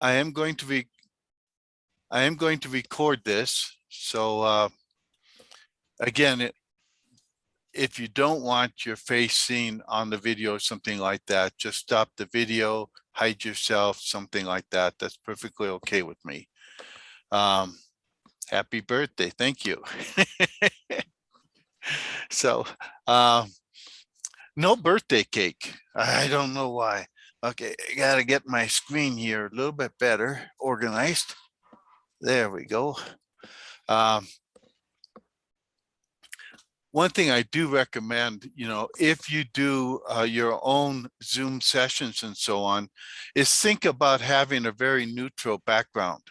I am going to record this. So again, if you don't want your face seen on the video or something like that, just stop the video, hide yourself, something like that. That's perfectly okay with me. Happy birthday. Thank you. So no birthday cake. I don't know why. Okay, I gotta get my screen here a little bit better organized. There we go. Um, One thing I do recommend, if you do your own Zoom sessions and so on, is think about having a very neutral background.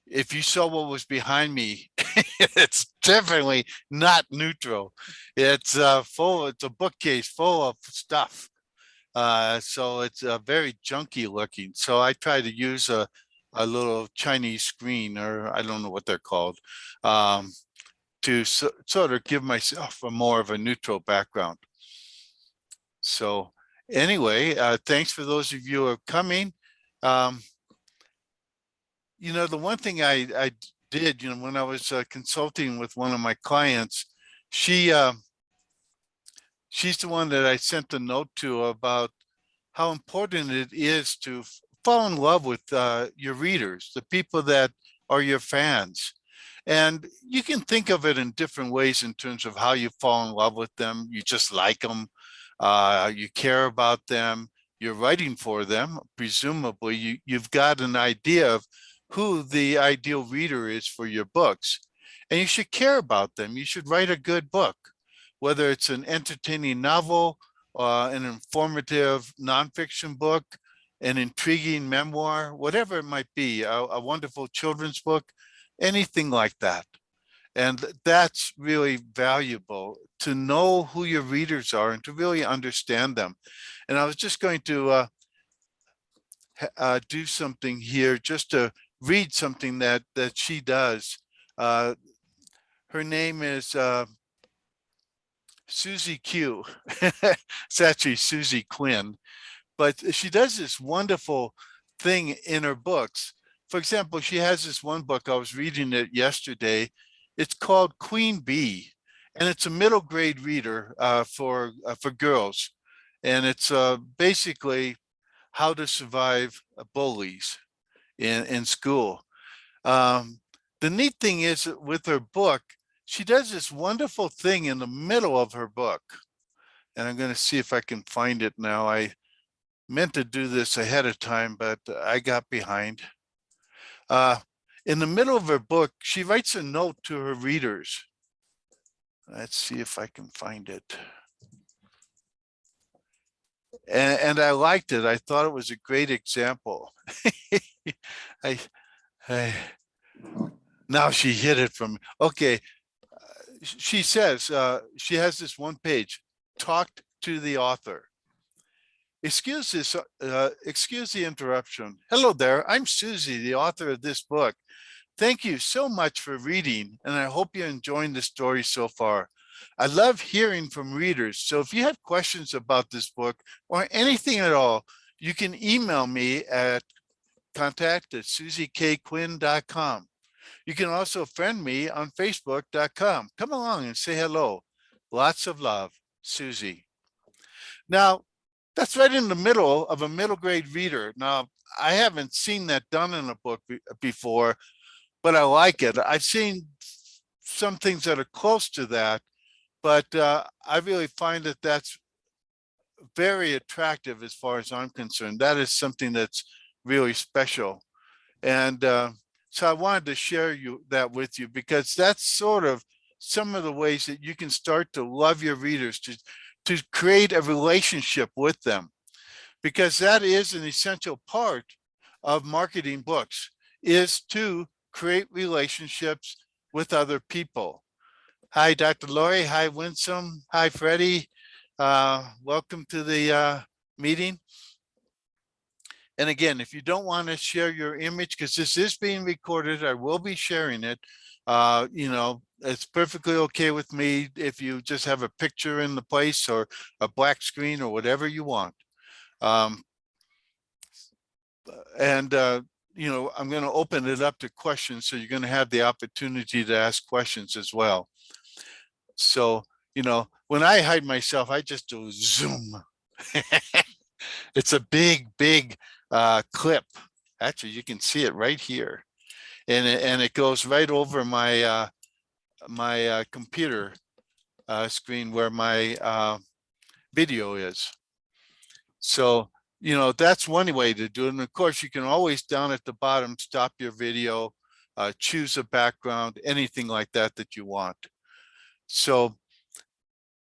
If you saw what was behind me, it's definitely not neutral. It's it's a bookcase full of stuff. So it's very junky looking. So I try to use a little Chinese screen, or I don't know what they're called, to sort of give myself a more of a neutral background. So anyway, thanks for those of you who are coming. The one thing I did, when I was consulting with one of my clients, she's the one that I sent a note to about how important it is to fall in love with your readers, the people that are your fans. And you can think of it in different ways in terms of how you fall in love with them. You just like them, you care about them, you're writing for them. Presumably, you've got an idea of who the ideal reader is for your books. And you should care about them. You should write a good book, whether it's an entertaining novel, an informative nonfiction book, an intriguing memoir, whatever it might be, a wonderful children's book, anything like that. And that's really valuable, to know who your readers are and to really understand them. And I was just going to do something here, just to read something that she does. Her name is Susie Q. It's actually Susie Quinn, but she does this wonderful thing in her books. For example, she has this one book, I was reading it yesterday. It's called Queen Bee, and it's a middle grade reader for girls. And it's basically how to survive bullies in school. The neat thing is that with her book, she does this wonderful thing in the middle of her book. And I'm going to see if I can find it now. I meant to do this ahead of time, but I got behind. In the middle of her book, she writes a note to her readers. Let's see if I can find it. And I liked it. I thought it was a great example. Now she hid it from me. Okay. She says, she has this one page, talked to the author. Excuse the interruption. Hello there, I'm Susie, the author of this book. Thank you so much for reading, and I hope you're enjoying the story so far. I love hearing from readers, so if you have questions about this book or anything at all, you can email me at contact@susiekquinn.com. You can also friend me on facebook.com. Come along and say hello. Lots of love, Susie. Now, that's right in the middle of a middle grade reader. Now, I haven't seen that done in a book before, but I like it. I've seen some things that are close to that, but I really find that that's very attractive as far as I'm concerned. That is something that's really special. And so I wanted to share that with you, because that's sort of some of the ways that you can start to love your readers, to create a relationship with them, because that is an essential part of marketing books, is to create relationships with other people. Hi, Dr. Lori. Hi, Winsome. Hi, Freddie. Welcome to the meeting. And again, if you don't want to share your image, because this is being recorded, I will be sharing it. It's perfectly okay with me if you just have a picture in the place, or a black screen, or whatever you want. And, I'm going to open it up to questions. So you're going to have the opportunity to ask questions as well. So, when I hide myself, I just do zoom. It's a big, big clip. Actually, you can see it right here. And it goes right over my computer screen where my video is. So, that's one way to do it. And of course, you can always down at the bottom, stop your video, choose a background, anything like that that you want. So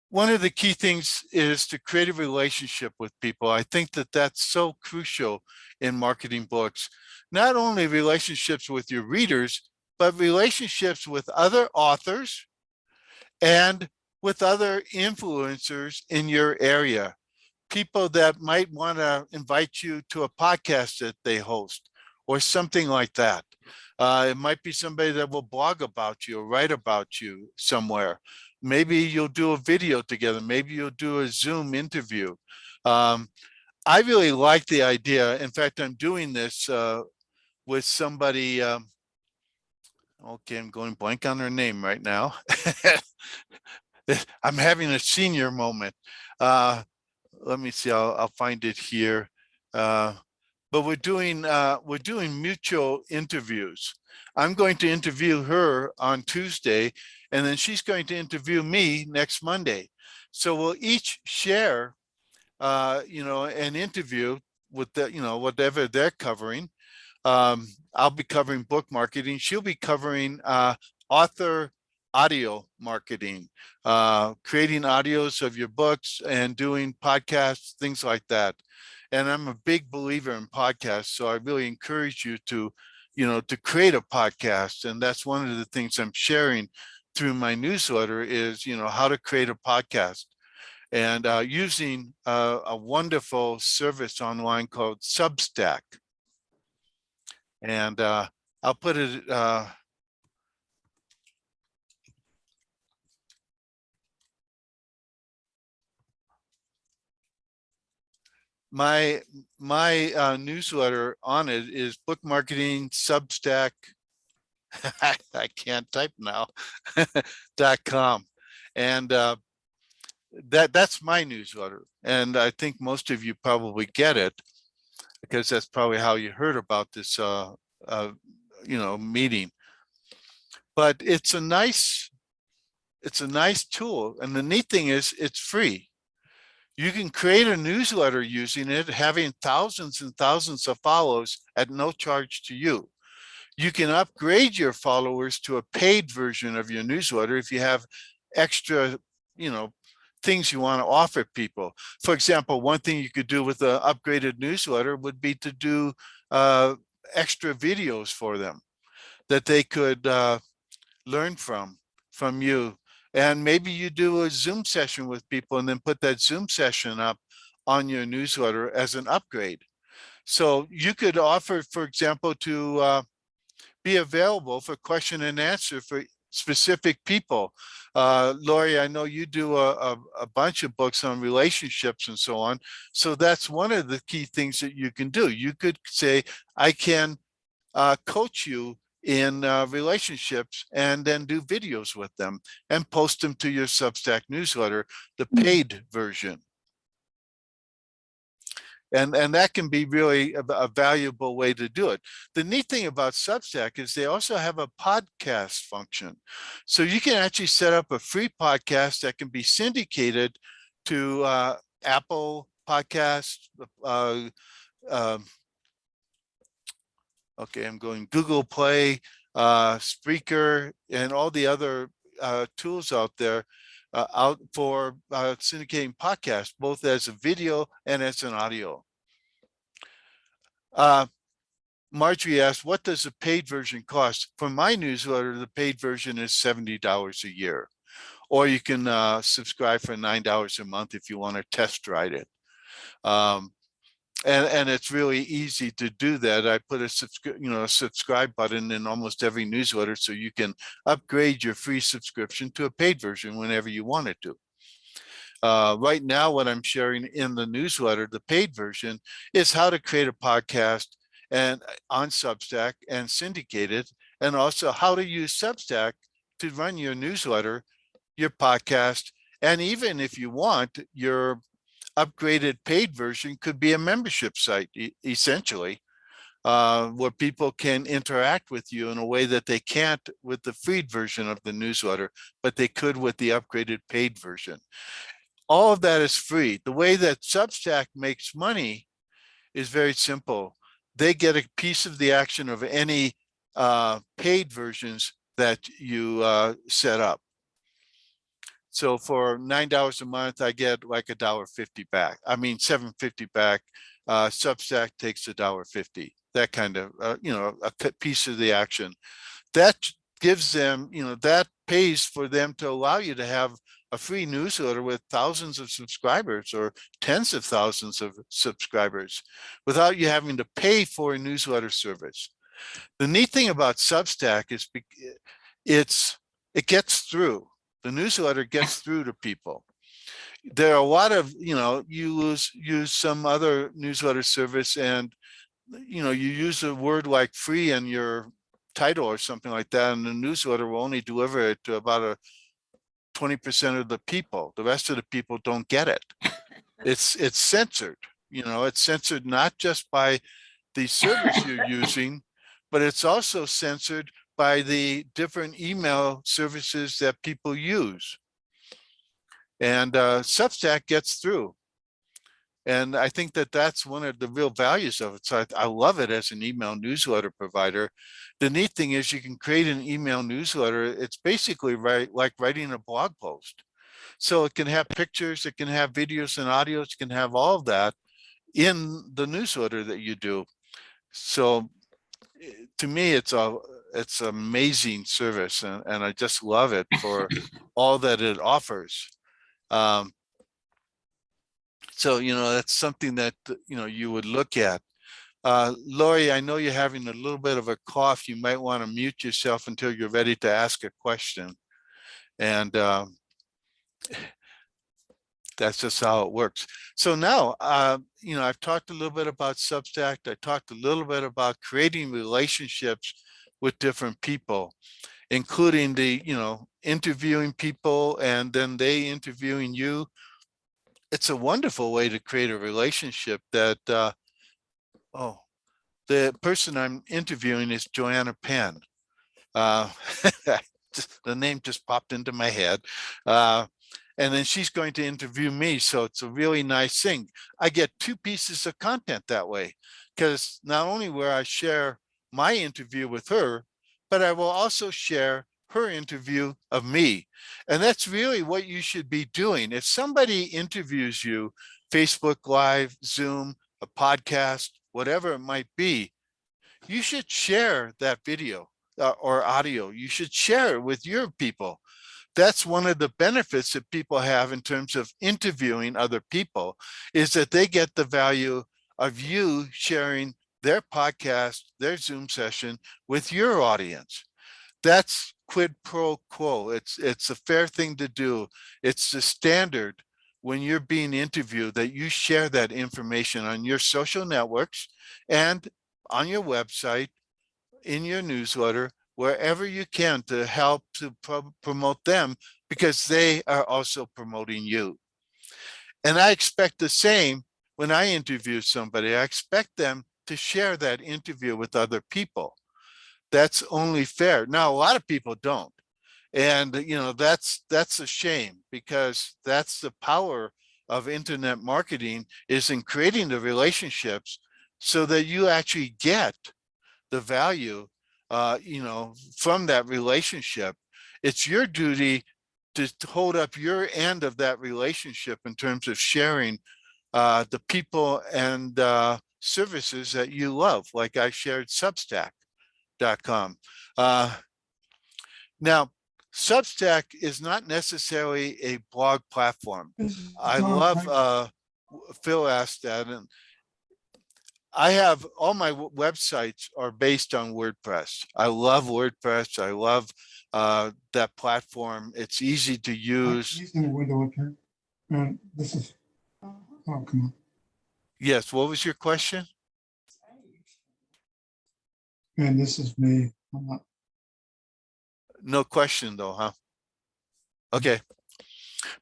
one of the key things is to create a relationship with people. I think that that's so crucial in marketing books. Not only relationships with your readers, but relationships with other authors and with other influencers in your area, people that might want to invite you to a podcast that they host or something like that. It might be somebody that will blog about you or write about you somewhere. Maybe you'll do a video together. Maybe you'll do a Zoom interview. I really like the idea. In fact, I'm doing this with somebody. Okay, I'm going blank on their name right now. I'm having a senior moment. Let me see. I'll find it here. But we're doing mutual interviews. I'm going to interview her on Tuesday, and then she's going to interview me next Monday. So we'll each share, an interview with whatever they're covering. I'll be covering book marketing. She'll be covering author audio marketing, creating audios of your books and doing podcasts, things like that. And I'm a big believer in podcasts, so I really encourage you to create a podcast. And that's one of the things I'm sharing through my newsletter is, how to create a podcast. And using a wonderful service online called Substack. And I'll put it, my newsletter on it is book marketing Substack. I can't type now. .com. And that's my newsletter. And I think most of you probably get it because that's probably how you heard about this meeting. But it's a nice tool. And the neat thing is it's free. You can create a newsletter using it, having thousands and thousands of follows at no charge to you. You can upgrade your followers to a paid version of your newsletter if you have extra, things you want to offer people. For example, one thing you could do with an upgraded newsletter would be to do extra videos for them that they could learn from you. And maybe you do a Zoom session with people and then put that Zoom session up on your newsletter as an upgrade. So you could offer, for example, to be available for question and answer for specific people. Lori, I know you do a bunch of books on relationships and so on. So that's one of the key things that you can do. You could say, I can coach you in relationships and then do videos with them and post them to your Substack newsletter, the paid version. And that can be really a valuable way to do it. The neat thing about Substack is they also have a podcast function. So you can actually set up a free podcast that can be syndicated to Apple Podcasts, okay, I'm going Google Play, Spreaker, and all the other tools out there out for syndicating podcasts, both as a video and as an audio. Marjorie asked, what does the paid version cost? For my newsletter, the paid version is $70 a year. Or you can subscribe for $9 a month if you want to test ride it. And it's really easy to do that. I put a subscribe button in almost every newsletter so you can upgrade your free subscription to a paid version whenever you want it to. Right now, what I'm sharing in the newsletter, the paid version, is how to create a podcast and on Substack and syndicated, and also how to use Substack to run your newsletter, your podcast, and even if you want, your upgraded paid version could be a membership site, essentially, where people can interact with you in a way that they can't with the free version of the newsletter, but they could with the upgraded paid version. All of that is free. The way that Substack makes money is very simple. They get a piece of the action of any paid versions that you set up. So for $9 a month, I get like $1.50 back. I mean, $7.50 back. Substack takes $1.50. That kind of, a piece of the action. That gives them, that pays for them to allow you to have a free newsletter with thousands of subscribers or tens of thousands of subscribers without you having to pay for a newsletter service. The neat thing about Substack is it gets through. The newsletter gets through to people. There are a lot of, you use some other newsletter service and, you use a word like free in your title or something like that, and the newsletter will only deliver it to about 20% of the people. The rest of the people don't get it. It's censored. It's censored not just by the service you're using, but it's also censored by the different email services that people use. And Substack gets through. And I think that that's one of the real values of it. So I love it as an email newsletter provider. The neat thing is you can create an email newsletter. It's basically like writing a blog post. So it can have pictures, it can have videos and audios, it can have all of that in the newsletter that you do. So to me, it's an amazing service, and I just love it for all that it offers. So, that's something that, you would look at. Lori, I know you're having a little bit of a cough. You might want to mute yourself until you're ready to ask a question. And that's just how it works. So now, I've talked a little bit about Substack. I talked a little bit about creating relationships with different people, including the, interviewing people and then they interviewing you. It's a wonderful way to create a relationship that, the person I'm interviewing is Joanna Penn. The name just popped into my head. And then she's going to interview me. So it's a really nice thing. I get two pieces of content that way, because not only will I share my interview with her, but I will also share her interview of me. And that's really what you should be doing. If somebody interviews you, Facebook Live, Zoom, a podcast, whatever it might be, you should share that video or audio. You should share it with your people. That's one of the benefits that people have in terms of interviewing other people, is that they get the value of you sharing their podcast, their Zoom session with your audience. That's quid pro quo. It's a fair thing to do. It's the standard when you're being interviewed that you share that information on your social networks and on your website, in your newsletter, wherever you can, to help to promote them, because they are also promoting you. And I expect the same when I interview somebody. I expect them to share that interview with other people. That's only fair. Now, a lot of people don't. And, that's a shame, because that's the power of internet marketing, is in creating the relationships so that you actually get the value, from that relationship. It's your duty to hold up your end of that relationship in terms of sharing the people and services that you love, like I shared Substack.com. Now, Substack is not necessarily a blog platform. I love, Phil asked that, and I have all my websites are based on WordPress. I love WordPress. I love that platform. It's easy to use. Using the window up here. And this is, oh, come on. Yes. What was your question? and this is me. I'm not, No question though, huh? Okay.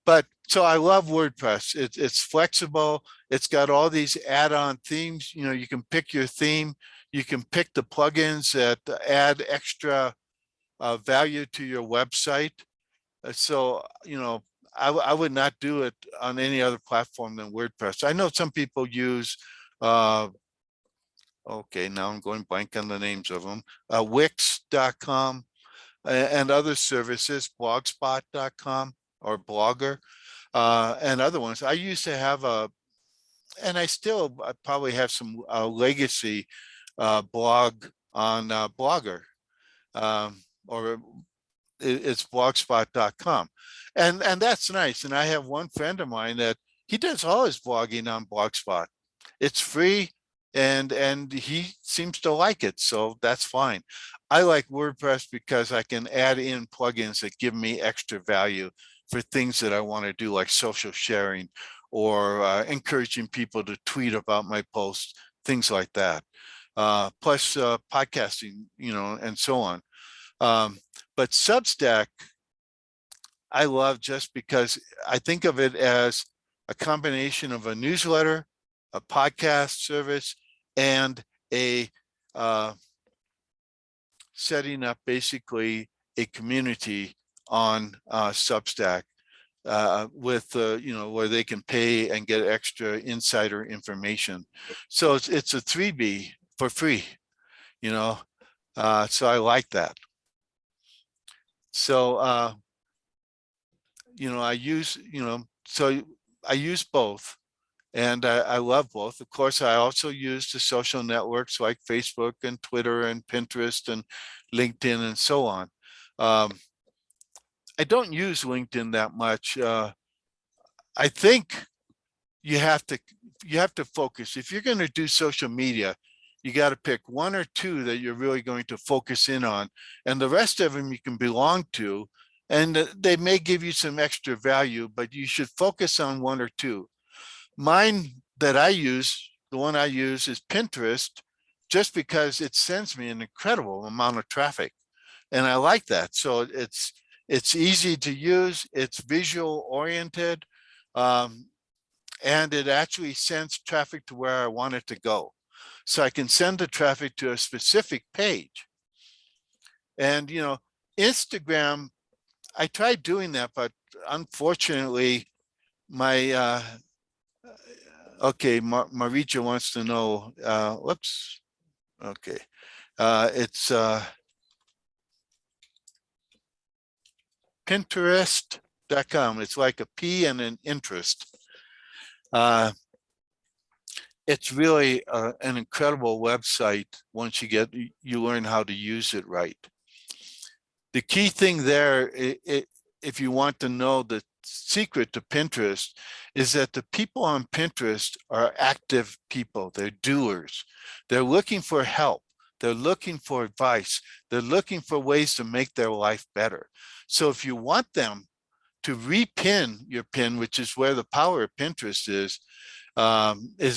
But so I love WordPress. It's flexible. It's got all these add-on themes. You know, you can pick your theme. You can pick the plugins that add extra value to your website. So, you know, I would not do it on any other platform than WordPress. I know some people use, okay, now I'm going blank on the names of them, Wix.com and other services, blogspot.com or Blogger and other ones. I used to have and I probably have some legacy blog on Blogger, or it's blogspot.com. And that's nice. And I have one friend of mine that he does all his blogging on Blogspot. It's free and he seems to like it. So that's fine. I like WordPress because I can add in plugins that give me extra value for things that I want to do, like social sharing or encouraging people to tweet about my posts, things like that. Plus podcasting, you know, and so on. But Substack, I love just because I think of it as a combination of a newsletter, a podcast service, and a setting up basically a community on Substack with you know, where they can pay and get extra insider information. So it's a 3B for free, you know. So I like that. So you know, I use, you know, so I use both and I love both. Of course, I also use the social networks like Facebook and Twitter and Pinterest and LinkedIn and so on. I don't use LinkedIn that much. I think you have to focus. If you're going to do social media, you got to pick one or two that you're really going to focus in on, and the rest of them you can belong to, and they may give you some extra value, but you should focus on one or two. Mine that I use, the one I use is Pinterest, just because it sends me an incredible amount of traffic, and I like that. So it's easy to use, it's visual oriented, um, and it actually sends traffic to where I want it to go. So I can send the traffic to a specific page. And, you know, Instagram, I tried doing that, but unfortunately, my, okay, Maricha wants to know, whoops, okay. It's Pinterest.com. It's like a P and an interest. It's really an incredible website once you learn how to use it right. The key thing there, if you want to know the secret to Pinterest, is that the people on Pinterest are active people. They're doers. They're looking for help. They're looking for advice. They're looking for ways to make their life better. So if you want them to repin your pin, which is where the power of Pinterest is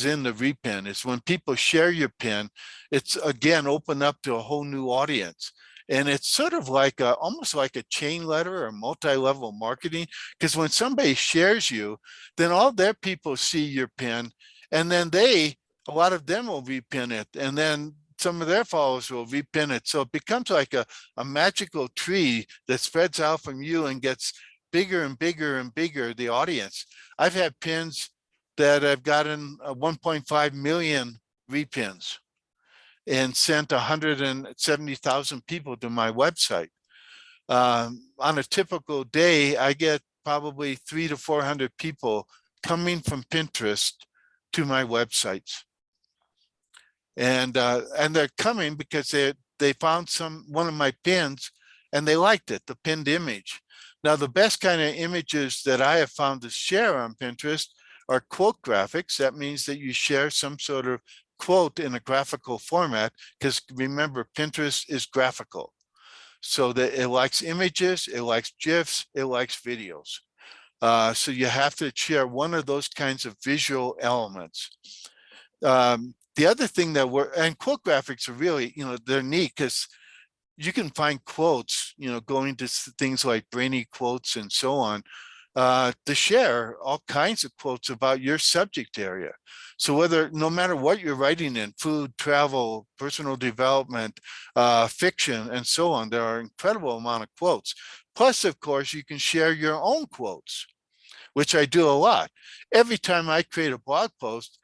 in the repin. It's when people share your pin, it's again open up to a whole new audience. And it's sort of like almost like a chain letter or multi-level marketing, because when somebody shares you, then all their people see your pin, and then a lot of them will repin it, and then some of their followers will repin it. So it becomes like a magical tree that spreads out from you and gets bigger and bigger and bigger, the audience. I've had pins that I've gotten 1.5 million repins and sent 170,000 people to my website. On a typical day, I get probably 300 to 400 people coming from Pinterest to my websites. And they're coming because they found one of my pins and they liked it, the pinned image. Now, the best kind of images that I have found to share on Pinterest are quote graphics. That means that you share some sort of quote in a graphical format, because remember, Pinterest is graphical. So that it likes images, it likes GIFs, it likes videos. So you have to share one of those kinds of visual elements. The other thing that and quote graphics are really, they're neat because you can find quotes, going to things like Brainy Quotes and so on, to share all kinds of quotes about your subject area. So no matter what you're writing in, food, travel, personal development, fiction, and so on, there are incredible amount of quotes. Plus, of course, you can share your own quotes, which I do a lot. Every time I create a blog post,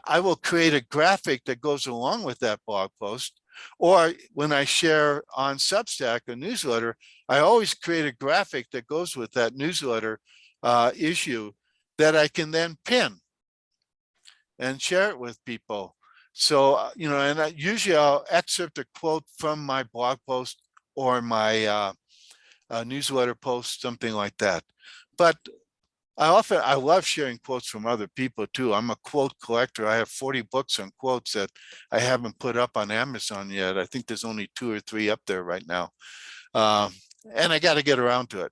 I will create a graphic that goes along with that blog post. Or when I share on Substack a newsletter, I always create a graphic that goes with that newsletter issue that I can then pin and share it with people. So, and usually I'll excerpt a quote from my blog post or my newsletter post, something like that. But I love sharing quotes from other people too. I'm a quote collector. I have 40 books on quotes that I haven't put up on Amazon yet. I think there's only 2 or 3 up there right now. And I got to get around to it.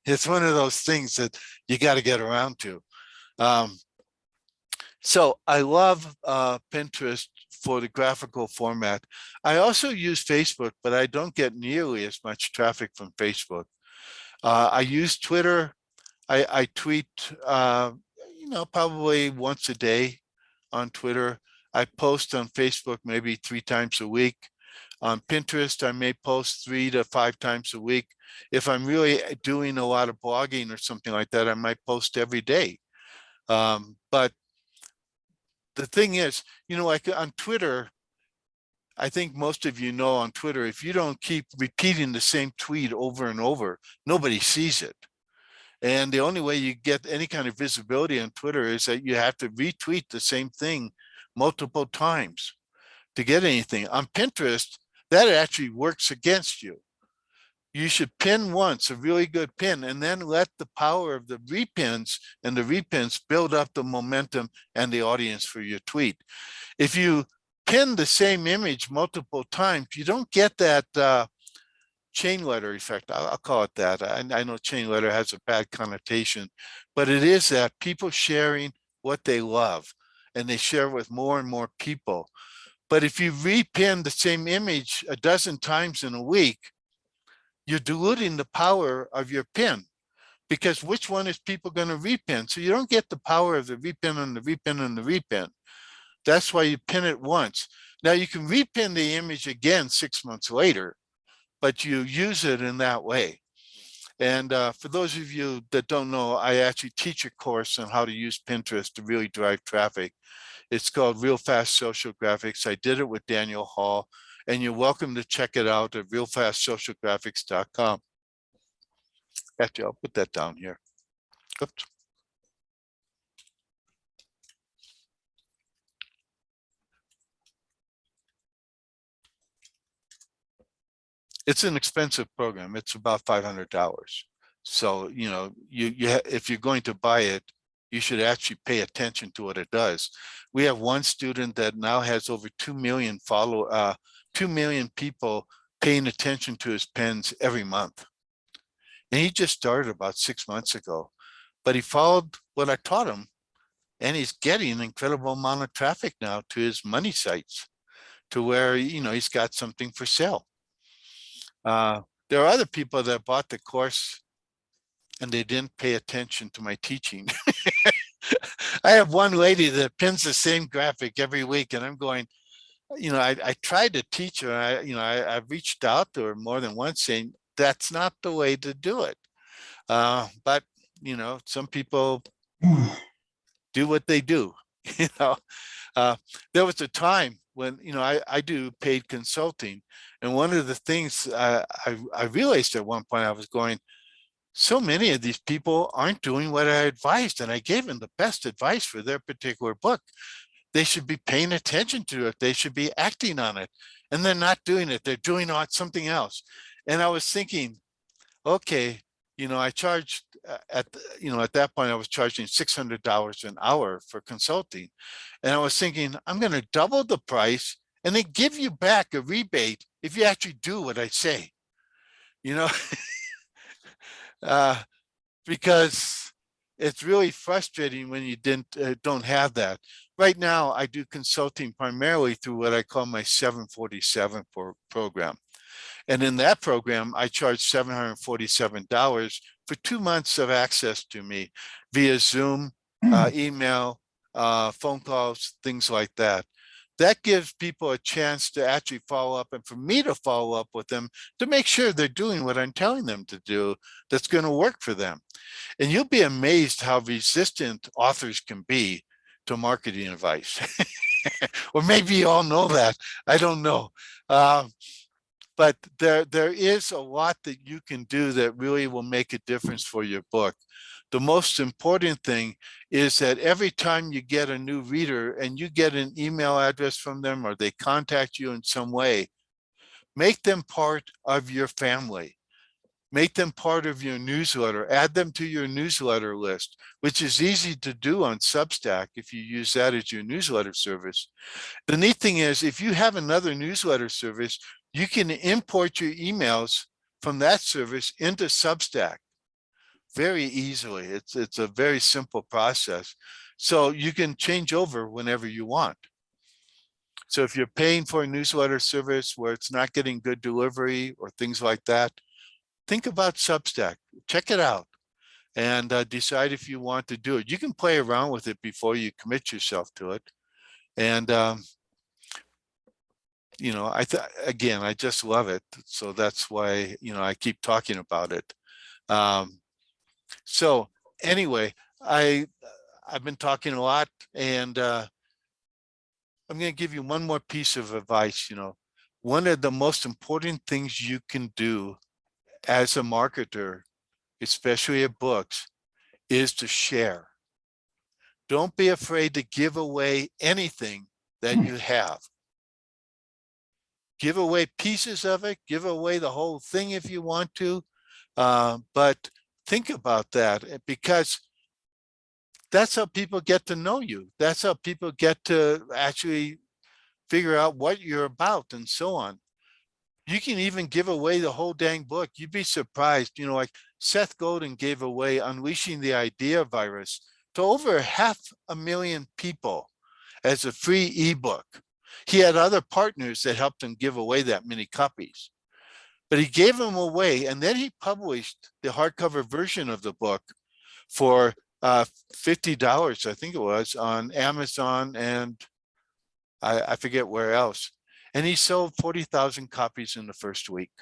It's one of those things that you got to get around to. So I love Pinterest for the graphical format. I also use Facebook, but I don't get nearly as much traffic from Facebook. I use Twitter. I tweet, probably once a day on Twitter. I post on Facebook maybe 3 times a week. On Pinterest, I may post 3 to 5 times a week. If I'm really doing a lot of blogging or something like that, I might post every day. But the thing is, like on Twitter, I think most of you know on Twitter, if you don't keep repeating the same tweet over and over, nobody sees it. And the only way you get any kind of visibility on Twitter is that you have to retweet the same thing multiple times to get anything. On Pinterest, that actually works against you. You should pin once, a really good pin, and then let the power of the repins and the repins build up the momentum and the audience for your tweet. If you pin the same image multiple times, you don't get that chain letter effect. I'll call it that. I know chain letter has a bad connotation, but it is that people sharing what they love and they share with more and more people. But if you repin the same image a dozen times in a week, you're diluting the power of your pin, because which one is people going to repin? So you don't get the power of the repin and the repin and the repin. That's why you pin it once. Now you can repin the image again 6 months later, but you use it in that way. And for those of you that don't know, I actually teach a course on how to use Pinterest to really drive traffic. It's called Real Fast Social Graphics. I did it with Daniel Hall, and you're welcome to check it out at realfastsocialgraphics.com. Actually, I'll put that down here. Oops. It's an expensive program. It's about $500. So, if you're going to buy it, you should actually pay attention to what it does. We have one student that now has over 2 million 2 million people paying attention to his pens every month. And he just started about 6 months ago, but he followed what I taught him, and he's getting an incredible amount of traffic now to his money sites, to where, he's got something for sale. There are other people that bought the course and they didn't pay attention to my teaching. I have one lady that pins the same graphic every week, and I'm going, I tried to teach her. I've reached out to her more than once saying that's not the way to do it. But some people do what they do. There was a time when I do paid consulting, and one of the things I realized at one point, I was going, so many of these people aren't doing what I advised, and I gave them the best advice for their particular book. They should be paying attention to it. They should be acting on it, and they're not doing it. They're doing something else. And I was thinking, okay, I charged at that point, I was charging $600 an hour for consulting. And I was thinking, I'm going to double the price and then give you back a rebate if you actually do what I say, because it's really frustrating when you don't have that. right now I do consulting primarily through what I call my 747 program. And in that program, I charge $747 for 2 months of access to me via Zoom, email, phone calls, things like that. That gives people a chance to actually follow up and for me to follow up with them to make sure they're doing what I'm telling them to do that's going to work for them. And you'll be amazed how resistant authors can be to marketing advice. Or maybe you all know that. I don't know. But there is a lot that you can do that really will make a difference for your book. The most important thing is that every time you get a new reader and you get an email address from them or they contact you in some way, make them part of your family. Make them part of your newsletter, add them to your newsletter list, which is easy to do on Substack if you use that as your newsletter service. The neat thing is if you have another newsletter service, you can import your emails from that service into Substack very easily. It's a very simple process. So you can change over whenever you want. So if you're paying for a newsletter service where it's not getting good delivery or things like that, think about Substack, check it out, and decide if you want to do it. You can play around with it before you commit yourself to it. And, again, I just love it. So that's why, I keep talking about it. So anyway, I've been talking a lot, and I'm going to give you one more piece of advice. One of the most important things you can do as a marketer, especially at books, is to share. Don't be afraid to give away anything that you have. Give away pieces of it, give away the whole thing if you want to, but think about that because that's how people get to know you. That's how people get to actually figure out what you're about and so on. You can even give away the whole dang book. You'd be surprised, like Seth Godin gave away Unleashing the Idea Virus to over 500,000 people as a free ebook. He had other partners that helped him give away that many copies, but he gave them away. And then he published the hardcover version of the book for $50, I think it was, on Amazon and I forget where else. And he sold 40,000 copies in the first week.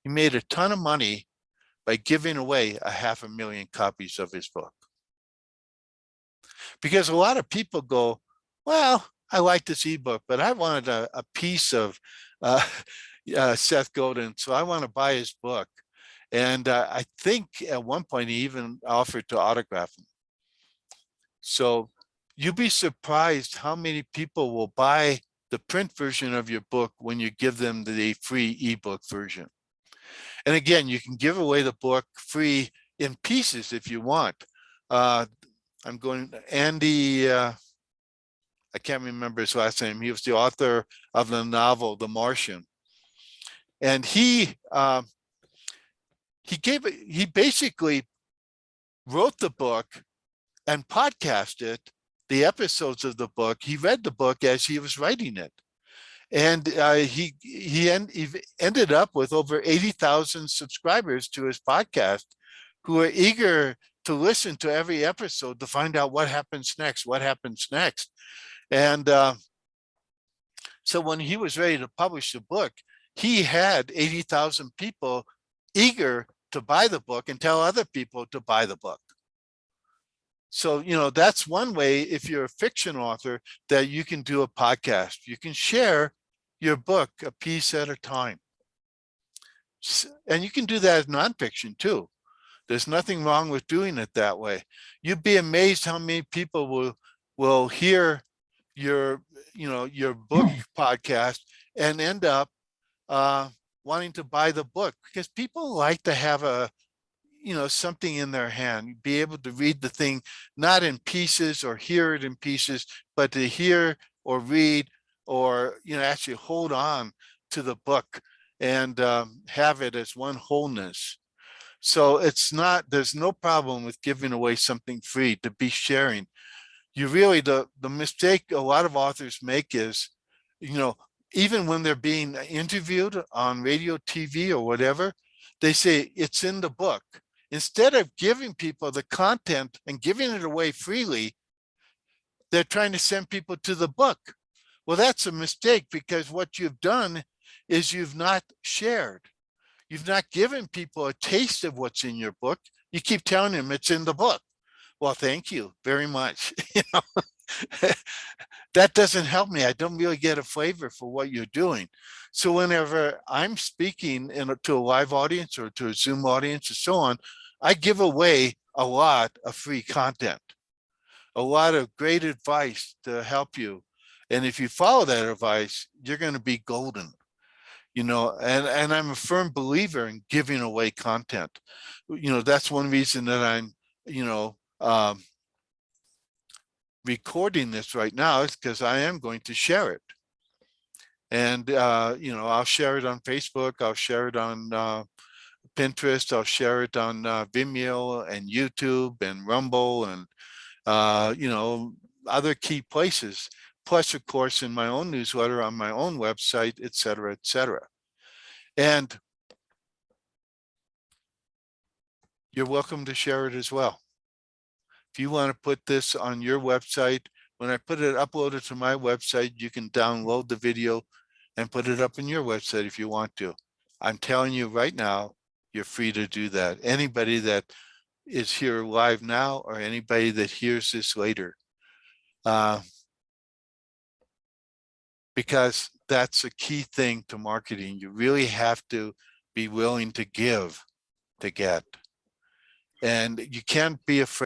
He made a ton of money by giving away 500,000 copies of his book. Because a lot of people go, well, I like this ebook, but I wanted a piece of Seth Godin, so I want to buy his book. And I think at one point he even offered to autograph him. So you'd be surprised how many people will buy the print version of your book when you give them the free ebook version. And again, you can give away the book free in pieces if you want. I'm going, Andy, I can't remember his last name. He was the author of the novel, The Martian. And he basically wrote the book and podcasted the episodes of the book. He read the book as he was writing it. And he ended up with over 80,000 subscribers to his podcast who are eager to listen to every episode to find out what happens next. And so when he was ready to publish the book, he had 80,000 people eager to buy the book and tell other people to buy the book. So, that's one way, if you're a fiction author, that you can do a podcast. You can share your book a piece at a time. And you can do that as nonfiction too. There's nothing wrong with doing it that way. You'd be amazed how many people will hear your book podcast and end up wanting to buy the book because people like to have something in their hand, be able to read the thing, not in pieces or hear it in pieces, but to hear or read or, actually hold on to the book and have it as one wholeness. So there's no problem with giving away something free to be sharing. you really, the mistake a lot of authors make is, you know, even when they're being interviewed on radio, TV, or whatever, they say it's in the book. Instead of giving people the content and giving it away freely, they're trying to send people to the book. Well, that's a mistake, because what you've done is you've not shared. You've not given people a taste of what's in your book. You keep telling them it's in the book. Well, thank you very much. That doesn't help me. I don't really get a flavor for what you're doing. So whenever I'm speaking to a live audience or to a Zoom audience and so on, I give away a lot of free content, a lot of great advice to help you. And if you follow that advice, you're going to be golden, and I'm a firm believer in giving away content. That's one reason that I'm, recording this right now, is because I am going to share it. And, I'll share it on Facebook. I'll share it on Pinterest. I'll share it on Vimeo and YouTube and Rumble and, other key places. Plus, of course, in my own newsletter, on my own website, et cetera, et cetera. And you're welcome to share it as well. If you want to put this on your website, when I upload it to my website, you can download the video and put it up on your website if you want to. I'm telling you right now, you're free to do that. Anybody that is here live now, or anybody that hears this later, because that's a key thing to marketing. You really have to be willing to give to get. And you can't be afraid